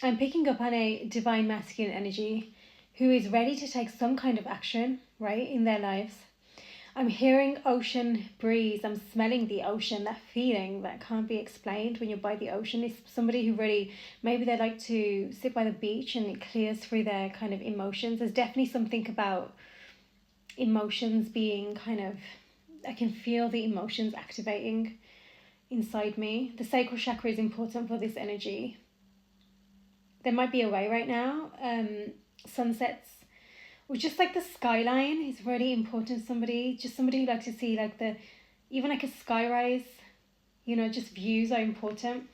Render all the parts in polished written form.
I'm picking up on a divine masculine energy who is ready to take some kind of action, right, in their lives. I'm hearing ocean breeze. I'm smelling the ocean, that feeling that can't be explained when you're by the ocean. It's somebody who really, maybe they like to sit by the beach and it clears through their kind of emotions. There's definitely something about emotions being kind of, I can feel the emotions activating inside me. The sacral chakra is important for this energy. There might be a way right now. Sunsets or just like the skyline is really important to somebody. Just somebody who likes to see like even like a skyrise, you know, just views are important.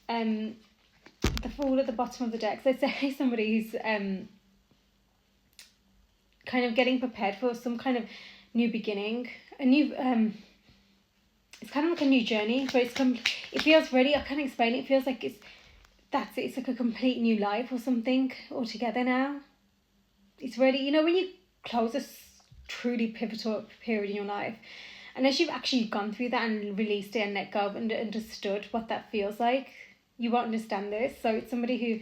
The Fool at the bottom of the deck. So say somebody who's kind of getting prepared for some kind of new beginning, a new it's kind of like a new journey, but it feels really, I can't explain it. It feels like it's like a complete new life or something altogether now. It's really, you know, when you close a truly pivotal period in your life, unless you've actually gone through that and released it and let go and understood what that feels like, you won't understand this. So it's somebody who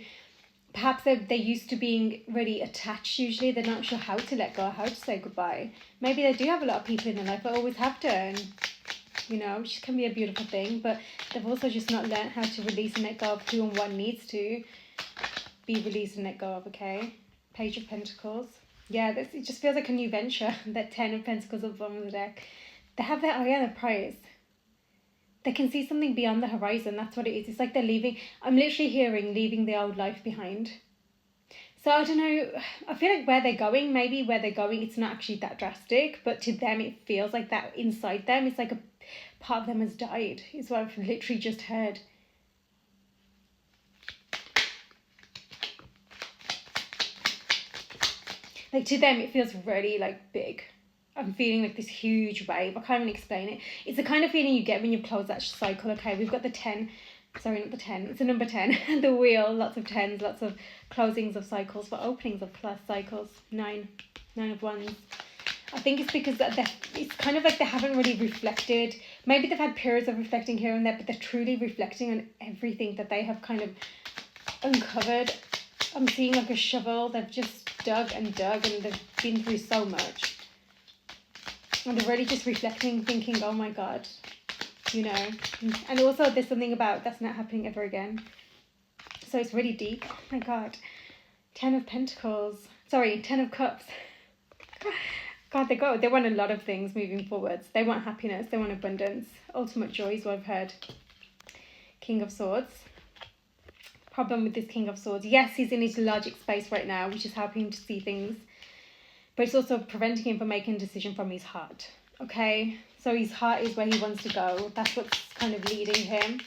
perhaps they're used to being really attached. Usually they're not sure how to let go, how to say goodbye. Maybe they do have a lot of people in their life, but always have to, and you know, which can be a beautiful thing, but they've also just not learned how to release and let go of who and what needs to be released and let go of. Okay, Page of Pentacles. Yeah, it just feels like a new venture. That 10 of Pentacles at the bottom of the deck. They have their prize. They can see something beyond the horizon. That's what it is. It's like they're leaving. I'm literally hearing leaving the old life behind. So I don't know. I feel like where they're going, it's not actually that drastic, but to them it feels like that inside them. It's like a part of them has died. Is what I've literally just heard. Like to them it feels really like big. I'm feeling like this huge wave. I can't even explain it. It's the kind of feeling you get when you close that cycle. Okay, we've got the 10. Sorry, not the 10. It's a number 10. The wheel, lots of 10s, lots of closings of cycles for openings of plus cycles. 9 of Wands. I think it's because it's kind of like they haven't really reflected. Maybe they've had periods of reflecting here and there, but they're truly reflecting on everything that they have kind of uncovered. I'm seeing like a shovel. They've just dug and they've been through so much. And they're really just reflecting, thinking, oh my God, you know. And also there's something about that's not happening ever again. So it's really deep. Oh my God. 10 of Pentacles. Sorry, 10 of Cups. God, they want a lot of things moving forwards. They want happiness. They want abundance. Ultimate joy is what I've heard. King of Swords. Problem with this King of Swords. Yes, he's in his logic space right now, which is helping him to see things. But it's also preventing him from making a decision from his heart. Okay? So his heart is where he wants to go. That's what's kind of leading him.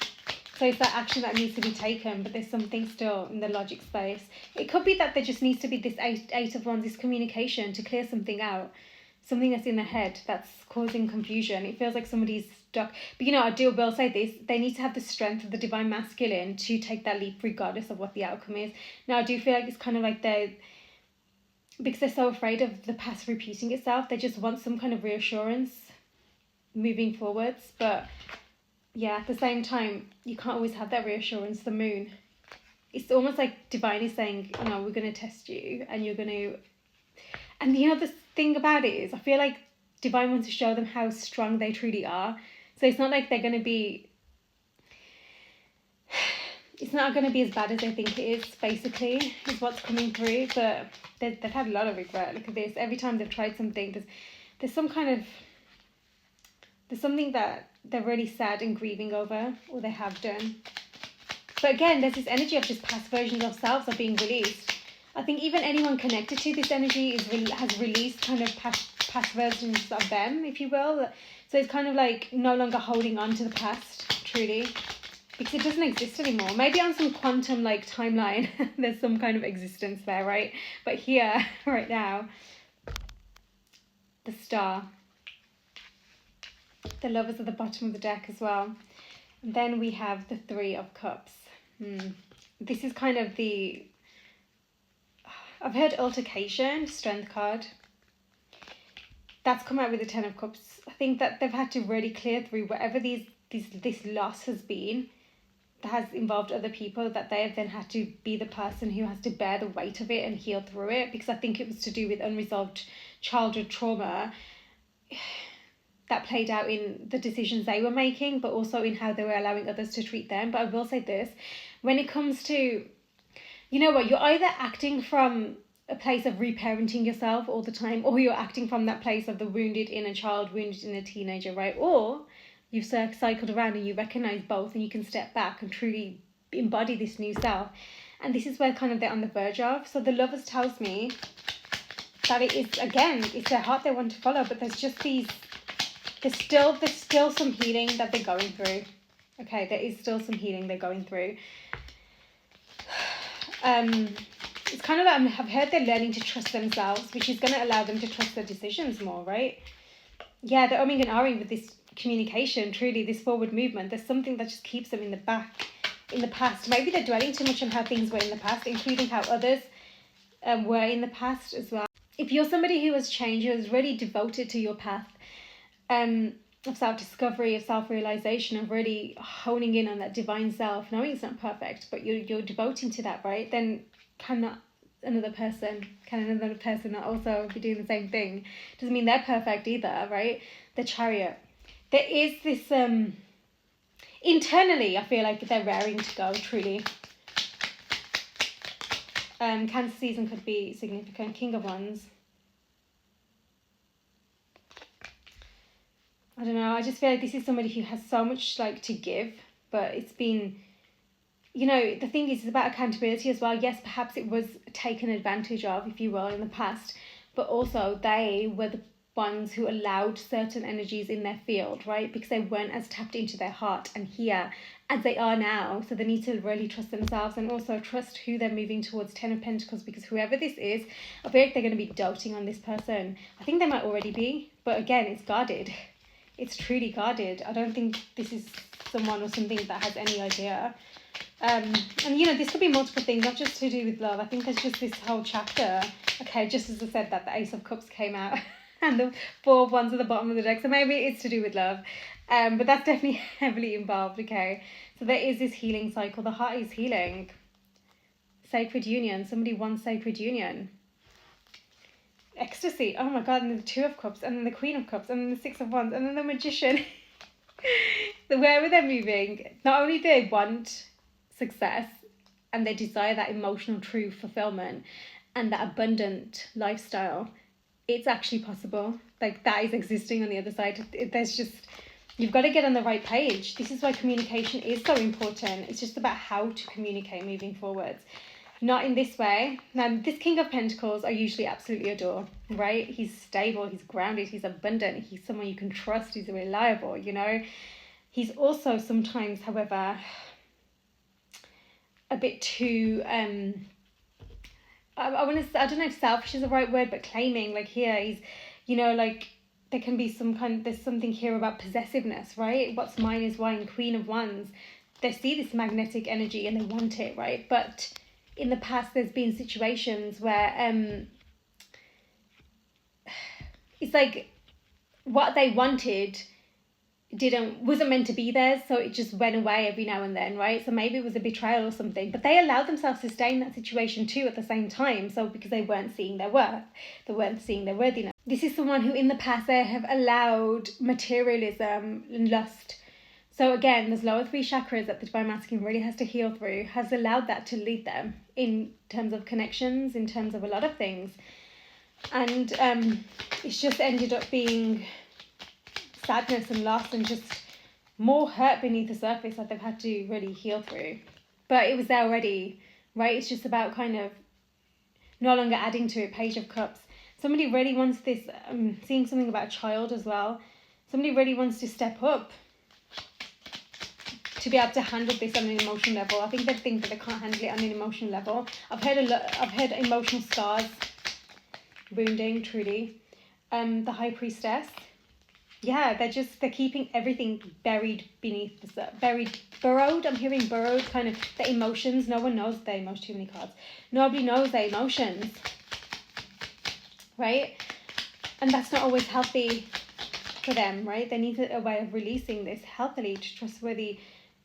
So it's that action that needs to be taken, but there's something still in the logic space. It could be that there just needs to be this eight of Wands, this communication to clear something out. Something that's in the head that's causing confusion. It feels like somebody's stuck. But you know, I will say this. They need to have the strength of the divine masculine to take that leap regardless of what the outcome is. Now, I do feel like it's kind of like because they're so afraid of the past repeating itself, they just want some kind of reassurance moving forwards. But yeah, at the same time, you can't always have that reassurance. The moon, it's almost like divine is saying, you know, we're going to test you and you're going to... And you know, the thing about it is, I feel like divine wants to show them how strong they truly are. So it's not like they're going to be... It's not going to be as bad as they think it is, basically, is what's coming through. But they've had a lot of regret. Look at this. Every time they've tried something, there's some kind of... There's something that they're really sad and grieving over, or they have done. But again, there's this energy of just past versions of selves are being released. I think even anyone connected to this energy has released kind of past versions of them, if you will. So it's kind of like no longer holding on to the past, truly. Because it doesn't exist anymore. Maybe on some quantum like timeline, there's some kind of existence there, right? But here, right now, the Star. The Lovers at the bottom of the deck as well. And then we have the Three of Cups. This is kind of the... I've heard altercation, Strength card. That's come out with the Ten of Cups. I think that they've had to really clear through whatever this loss has been. that has involved other people, that they have then had to be the person who has to bear the weight of it and heal through it, because I think it was to do with unresolved childhood trauma that played out in the decisions they were making, but also in how they were allowing others to treat them. But I will say this, when it comes to, you know what, you're either acting from a place of reparenting yourself all the time, or you're acting from that place of the wounded inner child, wounded inner teenager, right? Or you've cycled around and you recognize both, and you can step back and truly embody this new self. And this is where kind of they're on the verge of. So the Lovers tells me that it is, again, it's their heart they want to follow, but there's just these, there's still some healing that they're going through. Okay, there is still some healing they're going through. It's kind of like, I've heard they're learning to trust themselves, which is going to allow them to trust their decisions more, right? Yeah, they're umming and ahhing with this communication, truly, this forward movement. There's something that just keeps them in the past. Maybe they're dwelling too much on how things were in the past, including how others were in the past as well. If you're somebody who has changed, who is really devoted to your path of self-discovery, of self-realization, of really honing in on that divine self, knowing it's not perfect, but you're devoting to that, right? Then can another person not also be doing the same thing? Doesn't mean they're perfect either, right? The Chariot. There is this, internally, I feel like they're raring to go, truly. Cancer season could be significant. King of Wands. I don't know, I just feel like this is somebody who has so much like to give, but it's been, you know, the thing is, it's about accountability as well. Yes, perhaps it was taken advantage of, if you will, in the past, but also they were the ones who allowed certain energies in their field, right? Because they weren't as tapped into their heart and here as they are now. So they need to really trust themselves and also trust who they're moving towards. 10 of Pentacles, because whoever this is, I feel like they're going to be doting on this person. I think they might already be, but again, it's guarded. It's truly guarded. I don't think this is someone or something that has any idea. And, you know, this could be multiple things, not just to do with love. I think there's just this whole chapter. Okay, just as I said that, the Ace of Cups came out and the Four of Wands at the bottom of the deck. So maybe it's to do with love. But that's definitely heavily involved, okay? So there is this healing cycle. The heart is healing. Sacred union. Somebody wants sacred union. Ecstasy, oh my god, and then the Two of Cups, and then the Queen of Cups, and then the Six of Wands, and then the Magician. Wherever they're moving, not only do they want success and they desire that emotional true fulfillment and that abundant lifestyle, it's actually possible. Like, that is existing on the other side. There's just, you've got to get on the right page. This is why communication is so important. It's just about how to communicate moving forwards. Not in this way. Now, this King of Pentacles I usually absolutely adore, right? He's stable, he's grounded, he's abundant, he's someone you can trust, he's reliable, you know? He's also sometimes, however, a bit too, I don't know if selfish is the right word, but claiming, like here, he's, you know, like, there can be there's something here about possessiveness, right? What's mine is mine. Queen of Wands. They see this magnetic energy and they want it, right? But in the past, there's been situations where it's like what they wanted wasn't meant to be theirs, so it just went away every now and then, right? So maybe it was a betrayal or something, but they allowed themselves to stay in that situation too at the same time. So because they weren't seeing their worth, they weren't seeing their worthiness. This is someone who in the past they have allowed materialism and lust. So again, there's lower three chakras that the Divine Masculine really has to heal through, has allowed that to lead them in terms of connections, in terms of a lot of things. And it's just ended up being sadness and loss and just more hurt beneath the surface that they've had to really heal through. But it was there already, right? It's just about kind of no longer adding to it. Page of Cups. Somebody really wants this, seeing something about a child as well. Somebody really wants to step up to be able to handle this on an emotional level. I think they think that they can't handle it on an emotional level. I've heard emotional scars, wounding, truly. The High Priestess. Yeah, they're keeping everything buried beneath burrowed. I'm hearing burrowed, kind of the emotions. No one knows their emotions. Too many cards. Nobody knows their emotions, right? And that's not always healthy for them, right? They need a way of releasing this healthily to trustworthy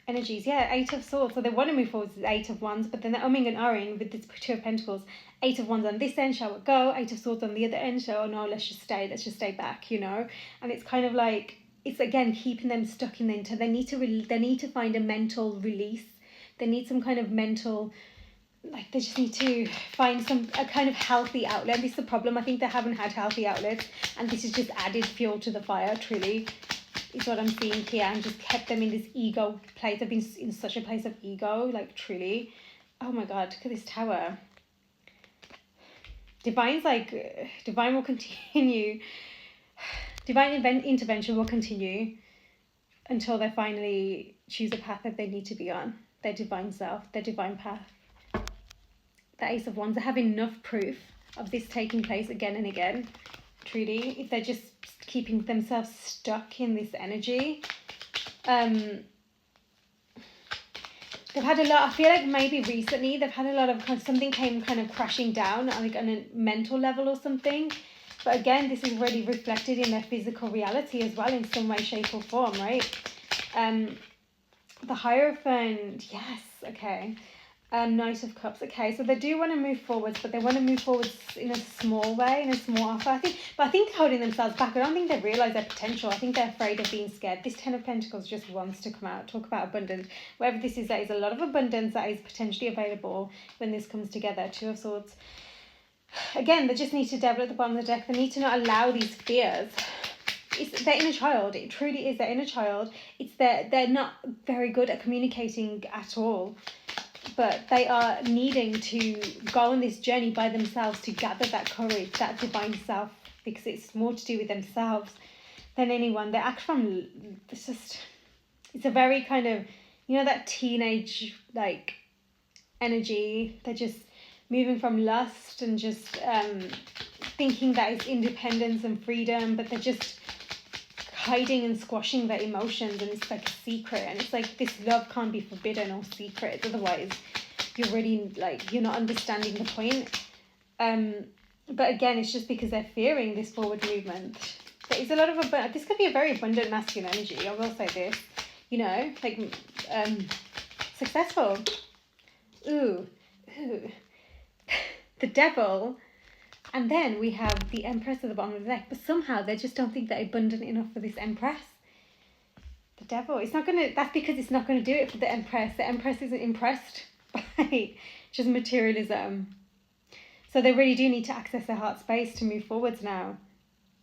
energies. Yeah, Eight of Swords. So they want to move forward with Eight of Wands, but then they're umming and ahhing with this Two of Pentacles. Eight of Wands on this end, shall it go? Eight of Swords on the other end, so oh no, let's just stay back, you know. And it's kind of like, it's again keeping them stuck in the inter. They need to find a mental release. They need some kind of mental, like they just need to find a kind of healthy outlet. This is the problem. I think they haven't had healthy outlets, and this has just added fuel to the fire, truly, is what I'm seeing here, and just kept them in this ego place. They've been in such a place of ego, like truly. Oh my God, look at this Tower. Divine will continue. Divine intervention will continue until they finally choose a path that they need to be on. Their divine self, their divine path. The Ace of Wands, they have enough proof of this taking place again and again. Truly, if they're just keeping themselves stuck in this energy. They've had a lot, I feel like maybe recently they've had a lot of something came kind of crashing down, like on a mental level or something. But again, this is really reflected in their physical reality as well in some way, shape or form, right? The Hierophant, yes, okay. Knight of Cups, okay, so they do want to move forwards, but they want to move forwards in a small way, in a small offer, I think. But I think they're holding themselves back. I don't think they realise their potential. I think they're afraid of being scared. This Ten of Pentacles just wants to come out, talk about abundance. Whatever this is, there is a lot of abundance that is potentially available when this comes together. Two of Swords. Again, they just need to devil at the bottom of the deck. They need to not allow these fears. It's their inner child. It truly is their inner child. They're not very good at communicating at all. But they are needing to go on this journey by themselves to gather that courage, that divine self, because it's more to do with themselves than anyone. They act from, it's a very kind of, you know, that teenage, like, energy. They're just moving from lust and just thinking that it's independence and freedom, but they're just hiding and squashing their emotions, and it's like a secret, and it's like this love can't be forbidden or secret, otherwise you're really like, you're not understanding the point. But again, it's just because they're fearing this forward movement. There is a lot of this could be a very abundant masculine energy, I will say this, you know, like successful. Ooh. The Devil. And then we have the Empress at the bottom of the deck, but somehow they just don't think they're abundant enough for this Empress. The Devil. That's because it's not gonna do it for the Empress. The Empress isn't impressed by just materialism. So they really do need to access their heart space to move forwards now.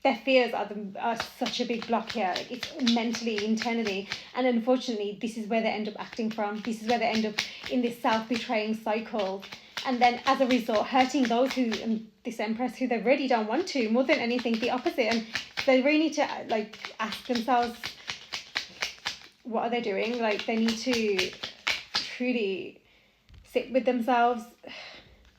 Their fears are such a big block here. It's mentally, internally, and unfortunately, this is where they end up acting from. This is where they end up in this self-betraying cycle. And then as a result, hurting those this Empress who they really don't want to, more than anything, the opposite. And they really need to like ask themselves, what are they doing? Like they need to truly sit with themselves.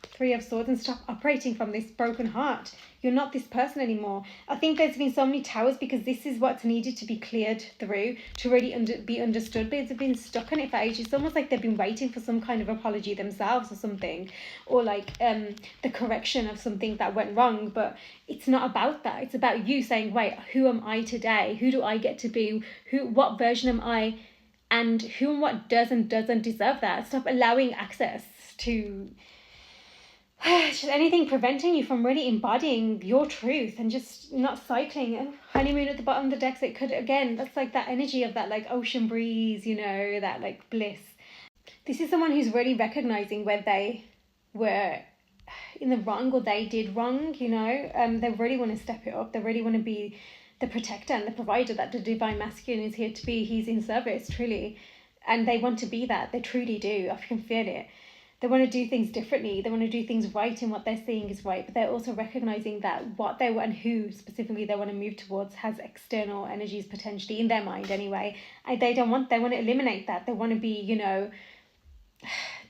Three of Swords, and stop operating from this broken heart. You're not this person anymore. I think there's been so many towers because this is what's needed to be cleared through to really be understood, because they've been stuck on it for ages. It's almost like they've been waiting for some kind of apology themselves or something, or like the correction of something that went wrong. But it's not about that. It's about you saying, wait, who am I today? Who do I get to be? What version am I? And who and what does and doesn't deserve that? Stop allowing access to just anything preventing you from really embodying your truth and just not cycling. Honeymoon at the bottom of the deck, so it could, again, that's like that energy of that like ocean breeze, you know, that like bliss. This is someone who's really recognizing where they were in the wrong or they did wrong, you know. They really want to step it up. They really want to be the protector and the provider that the divine masculine is here to be. He's in service, truly. And they want to be that. They truly do. I can feel it. They want to do things differently. They want to do things right, and what they're seeing is right. But they're also recognizing that what they want and who specifically they want to move towards has external energies potentially in their mind anyway. And they want to eliminate that. They want to be, you know,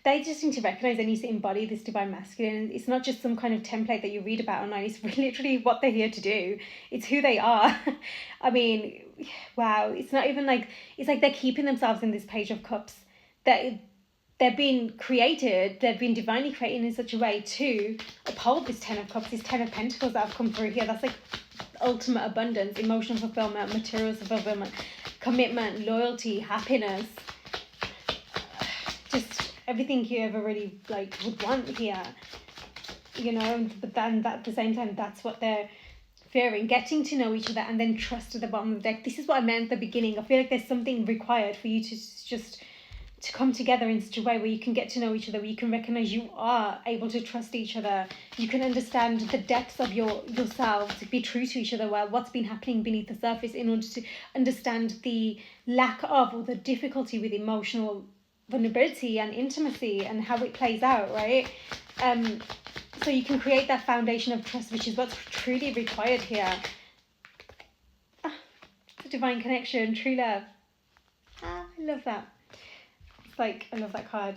they just need to recognize they need to embody this divine masculine. It's not just some kind of template that you read about online. It's literally what they're here to do. It's who they are. I mean, wow. It's not even like, it's like they're keeping themselves in this Page of Cups. They've been created, they've been divinely created in such a way to uphold this Ten of Cups, this Ten of Pentacles that have come through here. That's like ultimate abundance, emotional fulfillment, material fulfillment, commitment, loyalty, happiness. everything you ever really like would want here, you know. But then at the same time, that's what they're fearing, getting to know each other and then trust at the bottom of the deck. This is what I meant at the beginning. I feel like there's something required for you to just to come together in such a way where you can get to know each other, where you can recognize you are able to trust each other, you can understand the depths of yourselves, to be true to each other, well, what's been happening beneath the surface, in order to understand the lack of or the difficulty with emotional vulnerability and intimacy and how it plays out, right? So you can create that foundation of trust, which is what's truly required here. It's a divine connection, true love. I love that. It's like, I love that card.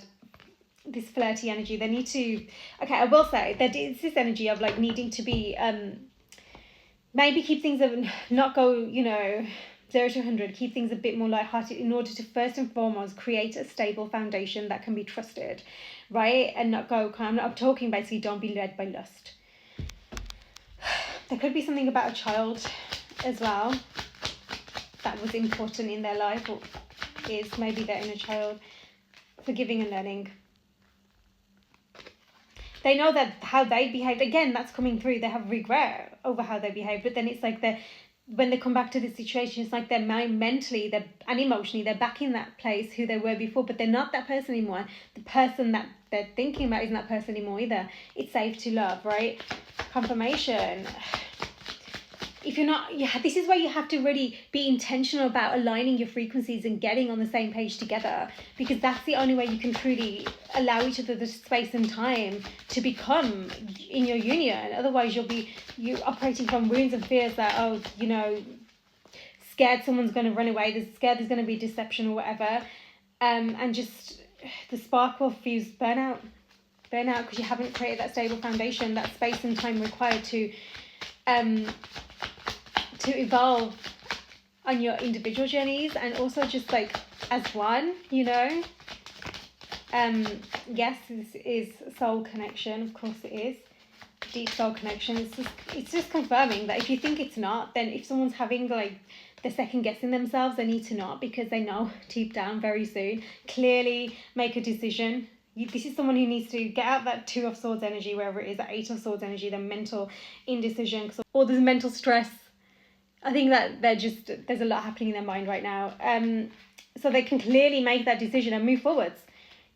This flirty energy. They need to, okay, I will say that it's this energy of like needing to be, maybe keep things, not go, 0 to 100, keep things a bit more lighthearted in order to first and foremost create a stable foundation that can be trusted, right? And not go, I'm talking basically, don't be led by lust. There could be something about a child as well that was important in their life, or is maybe their inner child. Forgiving and learning. They know that how they behaved, again, that's coming through. They have regret over how they behaved, but then it's like when they come back to this situation, it's like they're mentally and emotionally, they're back in that place who they were before, but they're not that person anymore. The person that they're thinking about isn't that person anymore either. It's safe to love, right? Confirmation. If you're not, this is where you have to really be intentional about aligning your frequencies and getting on the same page together, because that's the only way you can truly allow each other the space and time to become in your union. Otherwise, you're operating from wounds and fears that, scared someone's going to run away, scared there's going to be deception or whatever, and just the spark will fuse burnout because you haven't created that stable foundation, that space and time required to evolve on your individual journeys, and also just like as one, yes, this is soul connection, of course it is deep soul connection. It's just confirming that if you think it's not, then if someone's having like the second guessing themselves, they need to not, because they know deep down very soon. Clearly make a decision. This is someone who needs to get out that 2 of Swords energy, wherever it is, that 8 of Swords energy, the mental indecision, or there's mental stress. I think that there's a lot happening in their mind right now. So they can clearly make that decision and move forwards.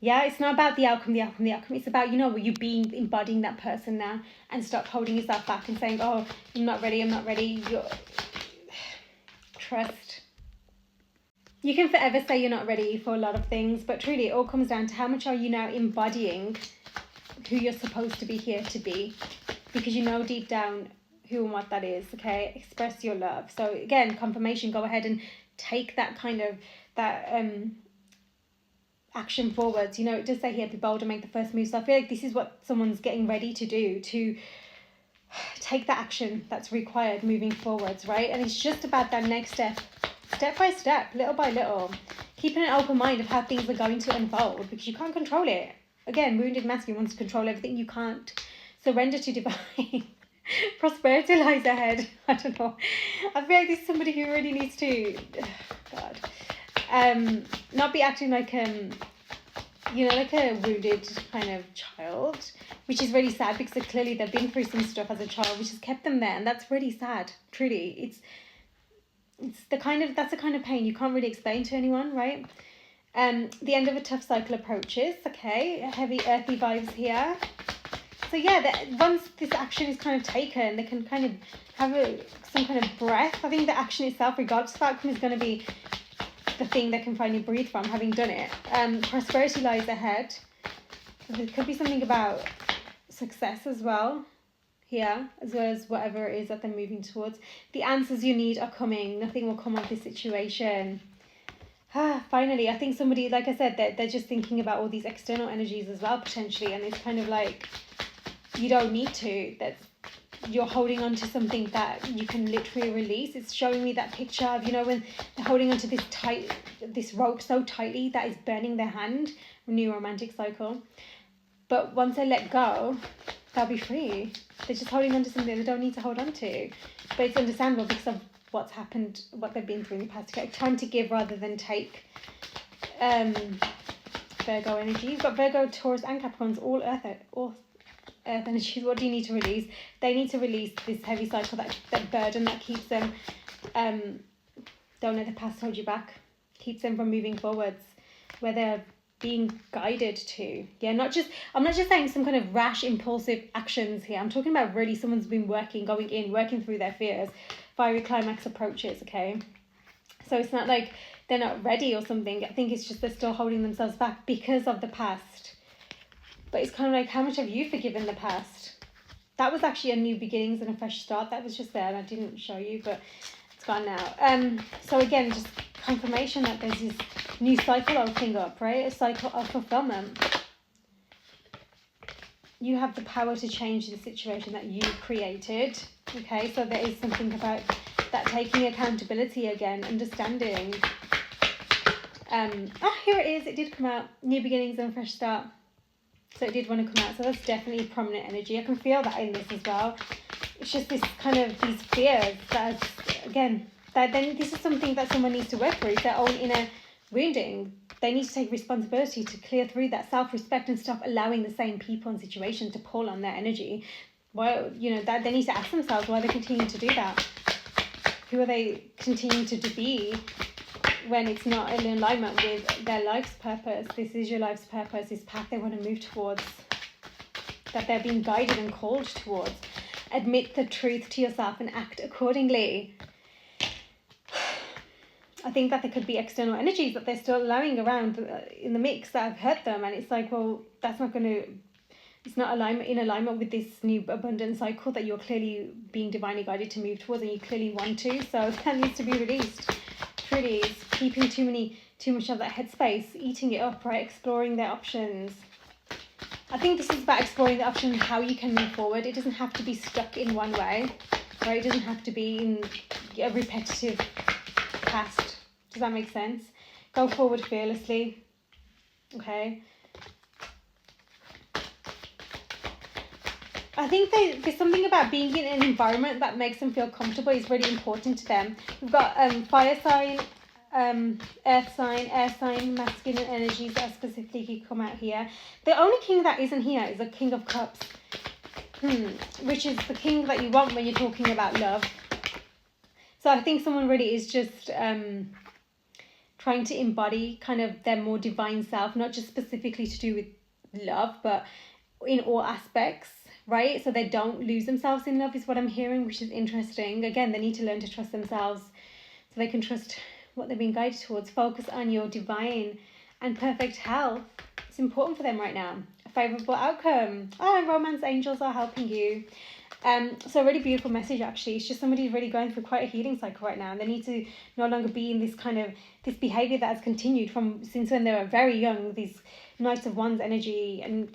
Yeah, it's not about the outcome. It's about, you embodying that person now, and stop holding yourself back and saying, oh, I'm not ready. Trust. You can forever say you're not ready for a lot of things, but truly it all comes down to how much are you now embodying who you're supposed to be here to be, because deep down who and what that is, okay? Express your love. So again, confirmation, go ahead and take that kind of, action forwards. It does say here, be bold and make the first move. So I feel like this is what someone's getting ready to do, to take the action that's required moving forwards, right? And it's just about that next step by step, little by little, keeping an open mind of how things are going to unfold, because you can't control it. Again, wounded masculine wants to control everything. You can't. Surrender to divine. Prosperity lies ahead. I don't know. I feel like this is somebody who really needs to, not be acting like like a wounded kind of child, which is really sad, because clearly they've been through some stuff as a child which has kept them there, and that's really sad. Truly, that's the kind of pain you can't really explain to anyone, right? The end of a tough cycle approaches. Okay, heavy earthy vibes here. So yeah, once this action is kind of taken, they can kind of have some kind of breath. I think the action itself, regardless of outcome, is going to be the thing they can finally breathe from, having done it. Prosperity lies ahead. So there could be something about success as well here, as well as whatever it is that they're moving towards. The answers you need are coming. Nothing will come of this situation. Finally, I think somebody, like I said, they're just thinking about all these external energies as well, potentially, and it's kind of like, you don't need to, that you're holding on to something that you can literally release. It's showing me that picture of, when they're holding onto this rope so tightly that is burning their hand, new romantic cycle. But once they let go, they'll be free. They're just holding on to something they don't need to hold on to. But it's understandable because of what's happened, what they've been through in the past. Okay, time to give rather than take. The Virgo energy. You've got Virgo, Taurus and Capricorns, all earth energies. What do you need to release? They need to release this heavy cycle, that burden that keeps them, don't let the past hold you back, keeps them from moving forwards, where they're being guided to. Yeah, I'm not just saying some kind of rash, impulsive actions here. I'm talking about really someone's been working through their fears. Fiery climax approaches, okay? So it's not like they're not ready or something. I think it's just they're still holding themselves back because of the past. But it's kind of like, how much have you forgiven the past? That was actually a new beginnings and a fresh start. That was just there and I didn't show you, but it's gone now. So again, just confirmation that there's this new cycle opening up, right? A cycle of fulfillment. You have the power to change the situation that you created, okay? So there is something about that, taking accountability again, understanding. Here it is. It did come out. New beginnings and a fresh start. So it did want to come out. So that's definitely prominent energy. I can feel that in this as well. It's just this kind of, these fears that, again, that then this is something that someone needs to work through. Their own inner wounding. They need to take responsibility to clear through that self-respect and stop allowing the same people and situations to pull on their energy. Well, that they need to ask themselves why they continue to do that. Who are they continuing to be when it's not in alignment with their life's purpose? This is your life's purpose, this path they want to move towards, that they're being guided and called towards. Admit the truth to yourself and act accordingly. I think that there could be external energies that they're still allowing around in the mix that have hurt them, and it's like, well, that's not going to, it's not in alignment with this new abundant cycle that you're clearly being divinely guided to move towards, and you clearly want to. So that needs to be released. Truly, it's keeping too much of that headspace, eating it up, right? Exploring their options. I think this is about exploring the option of how you can move forward. It doesn't have to be stuck in one way, right? It doesn't have to be in a repetitive past. Does that make sense? Go forward fearlessly. Okay. I think there's something about being in an environment that makes them feel comfortable is really important to them. We've got fire sign, earth sign, air sign, masculine energies that specifically come out here. The only king that isn't here is the King of Cups, which is the king that you want when you're talking about love. So I think someone really is just trying to embody kind of their more divine self, not just specifically to do with love, but in all aspects, right? So they don't lose themselves in love is what I'm hearing, which is interesting. Again, they need to learn to trust themselves so they can trust what they're being guided towards. Focus on your divine and perfect health. It's important for them right now. A favourable outcome. Oh, romance angels are helping you. So a really beautiful message actually. It's just somebody really going through quite a healing cycle right now, and they need to no longer be in this kind of this behaviour that has continued from since when they were very young, these Knights of Wands energy, and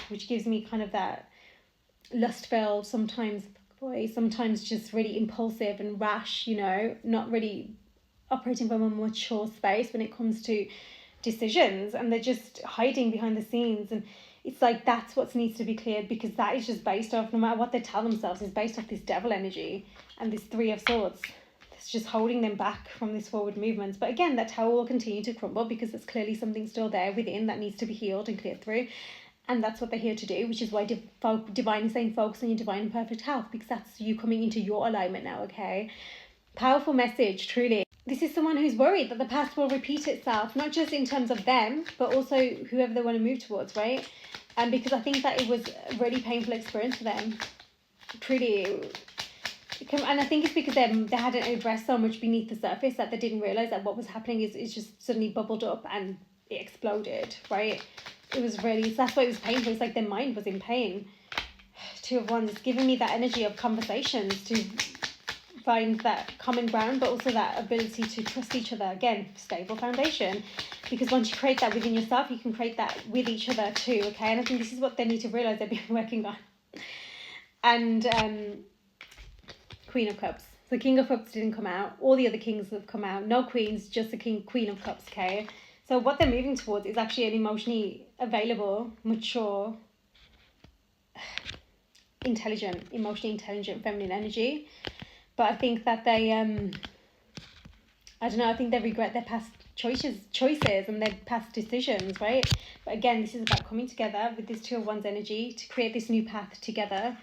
which gives me kind of that lustful, sometimes just really impulsive and rash, not really operating from a mature space when it comes to decisions, and they're just hiding behind the scenes. And it's like that's what needs to be cleared, because that is just based off, no matter what they tell themselves, is based off this devil energy and this Three of Swords. It's just holding them back from this forward movement. But again, that tower will continue to crumble because there's clearly something still there within that needs to be healed and cleared through. And that's what they're here to do, which is why divine is saying focus on your divine and perfect health, because that's you coming into your alignment now, okay? Powerful message, truly. This is someone who's worried that the past will repeat itself, not just in terms of them, but also whoever they want to move towards, right? And because I think that it was a really painful experience for them. Truly. And I think it's because they hadn't addressed so much beneath the surface that they didn't realise that what was happening is just suddenly bubbled up and it exploded, right? It was really, that's why it was painful. It's like their mind was in pain. Two of Wands, it's giving me that energy of conversations to find that common ground, but also that ability to trust each other. Again, stable foundation, because once you create that within yourself, you can create that with each other too, okay? And I think this is what they need to realise they've been working on. And Queen of Cups. So King of Cups didn't come out. All the other kings have come out. No queens, just the Queen of Cups, okay? So what they're moving towards is actually an emotionally available, mature, emotionally intelligent feminine energy. But I think that they, I think they regret their past choices and their past decisions, right? But again, this is about coming together with this Two of Wands energy to create this new path together.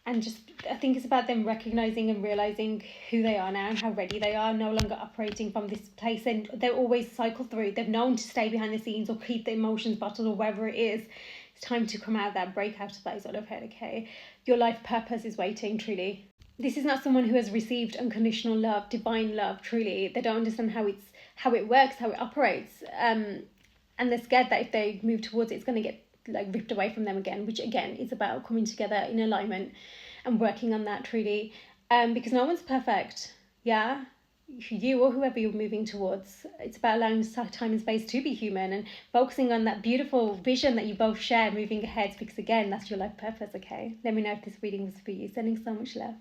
And just, I think it's about them recognizing and realizing who they are now and how ready they are, no longer operating from this place. And they're always cycle through. They've known to stay behind the scenes or keep the emotions bottled or wherever it is. It's time to come out of that, break out of that, is what I've heard, okay? Your life purpose is waiting, truly. This is not someone who has received unconditional love, divine love, truly. They don't understand how it works, how it operates. And they're scared that if they move towards it, it's going to get like ripped away from them again, which again is about coming together in alignment and working on that, truly. Because no one's perfect, yeah? You or whoever you're moving towards, it's about allowing time and space to be human and focusing on that beautiful vision that you both share moving ahead, because again, that's your life purpose, okay? Let me know if this reading was for you. Sending so much love.